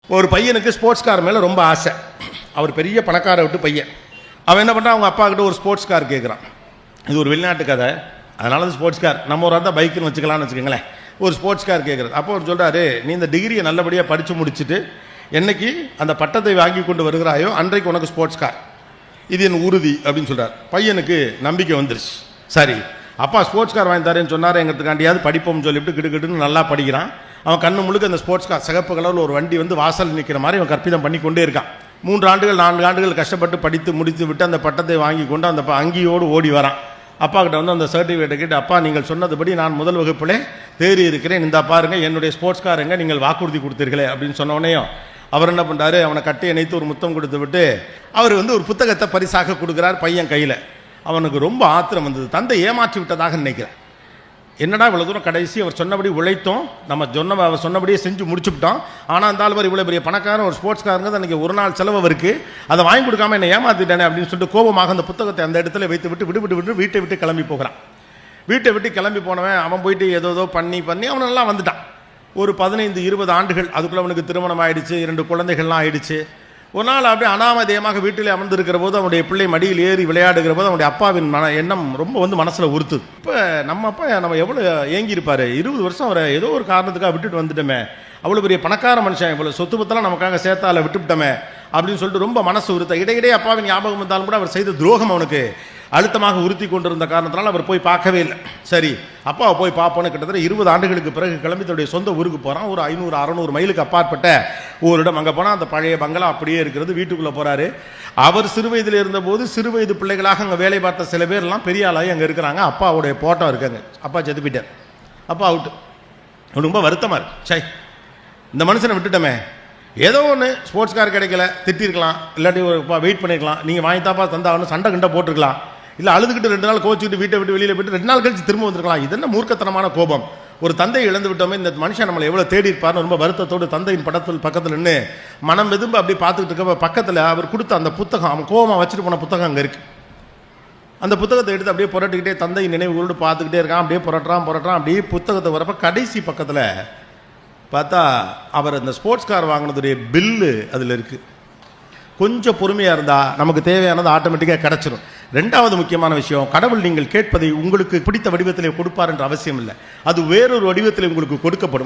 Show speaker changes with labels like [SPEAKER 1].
[SPEAKER 1] ஒரு பையனுக்கு sports car மேலே ரொம்ப ஆசை. அவர் பெரிய பணக்கார விட்டு பையன். அவன் என்ன பண்ணுறான், அவங்க அப்பா கிட்ட ஒரு ஸ்போர்ட்ஸ் கார் கேட்குறான். இது ஒரு வெளிநாட்டு கதை, அதனால அது ஸ்போர்ட்ஸ் கார். நம்ம ஒரு தான் பைக்குன்னு வச்சுக்கலாம்னு வச்சுக்கோங்களேன். ஒரு ஸ்போர்ட்ஸ் கார் கேட்குறது. அப்போ அவர் சொல்கிறாரு, நீ இந்த டிகிரியை நல்லபடியாக படித்து முடிச்சுட்டு என்னைக்கு அந்த பட்டத்தை வாங்கி கொண்டு வருகிறாயோ அன்றைக்கு உனக்கு ஸ்போர்ட்ஸ் கார், இது என் உறுதி அப்படின்னு சொல்கிறார். பையனுக்கு நம்பிக்கை வந்துருச்சு. சரி, அப்பா ஸ்போர்ட்ஸ் கார் வாங்கி தரேன்னு சொன்னார், எங்கிறதுக்காண்டியாவது படிப்போம்னு சொல்லிவிட்டு கிடுக்கிட்டுன்னு நல்லா படிக்கிறான். அவன் கண்ணு முழுக்க அந்த ஸ்போர்ட்ஸ் கார் சிகப்பு கலரில் ஒரு வண்டி வந்து வாசல் நிற்கிற மாதிரி அவன் கற்பிதம் பண்ணி கொண்டே இருக்கான். 3 ஆண்டுகள் 4 ஆண்டுகள் கஷ்டப்பட்டு படித்து முடித்து விட்டு அந்த பட்டத்தை வாங்கி கொண்டு அந்த அங்கியோடு ஓடி வரான். அப்பா கிட்ட வந்து அந்த சர்டிஃபிகேட்டை கேட்டு, அப்பா நீங்கள் சொன்னதுபடி நான் முதல் வகுப்பிலே தேறி இருக்கிறேன், இந்த பாருங்க என்னுடைய ஸ்போர்ட்ஸ் காருங்க, நீங்கள் வாக்குறுதி கொடுத்தீர்களே அப்படின்னு சொன்னோடனேயும் அவர் என்ன பண்ணுறாரு, அவனை கட்டி இணைத்து ஒரு முத்தம் கொடுத்து விட்டு அவர் வந்து ஒரு புத்தகத்தை பரிசாக கொடுக்குறார் பையன் கையில். அவனுக்கு ரொம்ப ஆத்திரம் வந்தது. தந்தை ஏமாற்றி விட்டதாக நினைக்கிறேன். என்னடா இவ்வளோ தூரம் கடைசி அவர் சொன்னபடி உழைத்தோம், நம்ம அவர் சொன்னபடியே செஞ்சு முடிச்சுவிட்டோம். ஆனால் அந்த ஆள் இவ்வளோ பெரிய பணக்காரன் ஒரு ஸ்போர்ட்ஸ் காருங்க, அன்றைக்கி ஒரு நாள் செலவு இருக்குது, அதை வாங்கி கொடுக்காம என்னை ஏமாற்றிட்டானே அப்படின்னு சொல்லிட்டு கோபமாக அந்த புத்தகத்தை அந்த இடத்துல வைத்து விட்டு வீட்டை விட்டு கிளம்பி போகிறான். வீட்டை விட்டு கிளம்பி போனவன் அவன் போயிட்டு ஏதோ பண்ணி அவன் நல்லா வந்துட்டான். ஒரு 15-20 ஆண்டுகள் அதுக்குள்ளே அவனுக்கு திருமணம் ஆகிடுச்சு, 2 குழந்தைகள்லாம் ஆகிடுச்சு. ஒரு நாள் அப்படியே அனாமதேயமாக வீட்டில் அமர்ந்திருக்கிற போது அவனுடைய பிள்ளை மடியில் ஏறி விளையாடுகிற போது அவனுடைய அப்பாவின் எண்ணம் ரொம்ப வந்து மனசில் உறுத்துது. இப்போ நம்ம அப்பா நம்ம எவ்வளோ ஏங்கியிருப்பார், 20 வருஷம் அவரை ஏதோ ஒரு காரணத்துக்காக விட்டுட்டு வந்துட்டோமே, அவ்வளோ பெரிய பணக்கார மனுஷன், இவ்வளோ சொத்து பத்தெல்லாம் நமக்காக சேர்த்தால விட்டுவிட்டோமே அப்படின்னு சொல்லிட்டு ரொம்ப மனசு உறுத்த. இடையிடையே அப்பாவின் ஞாபகம் வந்தாலும் கூட அவர் செய்த துரோகம் அவனுக்கு அழுத்தமாக உறுத்தி கொண்டிருந்த காரணத்தினால அவர் போய் பார்க்கவே இல்லை. சரி, அப்பாவை போய் பார்ப்போன்னு கிட்டத்தட்ட 20 ஆண்டுகளுக்கு பிறகு கிளம்பி தன்னுடைய சொந்த ஊருக்கு போகிறான். ஒரு 500-600 மைலுக்கு அப்பாற்பட்ட ஒரு இடம். அங்கே போனால் அந்த பழைய பங்களா அப்படியே இருக்கிறது. வீட்டுக்குள்ளே போகிறாரு. அவர் சிறு வயதில் இருந்தபோது சிறு வயது பிள்ளைகளாக அங்கே வேலை பார்த்த சில பேர்லாம் பெரிய ஆளாகி அங்கே இருக்கிறாங்க. அப்பாவுடைய போட்டோ இருக்காங்க. அப்பா செத்து போயிட்டார். அப்பா அவுட்டு. ரொம்ப வருத்தமாக இருக்கு. சை, இந்த மனுஷனை விட்டுட்டோமே, ஏதோ ஒன்று ஸ்போர்ட்ஸ் கார் கிடைக்கல, திட்டிருக்கலாம், இல்லாட்டி வெயிட் பண்ணிருக்கலாம், நீங்கள் வாங்கி தாப்பா தந்தாவன்னு சண்டை கண்டை போட்டிருக்கலாம், இல்லை அழுதுகிட்டு 2 நாள் கோச்சிக்கிட்டு வீட்டை விட்டு வெளியில் போயிட்டு 2 நாள் கழிச்சு திரும்ப வந்துருக்கலாம். இது என்ன மூர்க்கத்தனமான கோபம். ஒரு தந்தையை இழந்து விட்டோமே, இந்த மனுஷன் நம்மளை எவ்வளோ தேடி இருப்பார்னு ரொம்ப வருத்தத்தோடு தந்தையின் பக்கத்தில் நின்று மனம் வெதும்பு அப்படி பார்த்துக்கிட்டு இருக்க பக்கத்தில் அவர் கொடுத்த அந்த புத்தகம், அவன் கோபமாக வச்சுட்டு போன புத்தகம் அங்கே இருக்குது. அந்த புத்தகத்தை எடுத்து அப்படியே புரட்டிக்கிட்டே தந்தை நினைவுகளோடு பார்த்துக்கிட்டே இருக்கான். அப்படியே புரட்டுறான். அப்படியே புத்தகத்தை வரப்போ கடைசி பக்கத்தில் பார்த்தா அவர் அந்த ஸ்போர்ட்ஸ் கார் வாங்கினதுடைய பில்லு அதில் இருக்குது. கொஞ்சம் பொறுமையாக இருந்தால் நமக்கு தேவையானது ஆட்டோமேட்டிக்காக கிடச்சிடும். 2வது முக்கியமான விஷயம், கடவுள் நீங்கள் கேட்பதை உங்களுக்கு பிடித்த வடிவத்தில் கொடுப்பார் என்ற அவசியம் இல்லை, அது வேறொரு வடிவத்தில் உங்களுக்கு கொடுக்கப்படும்.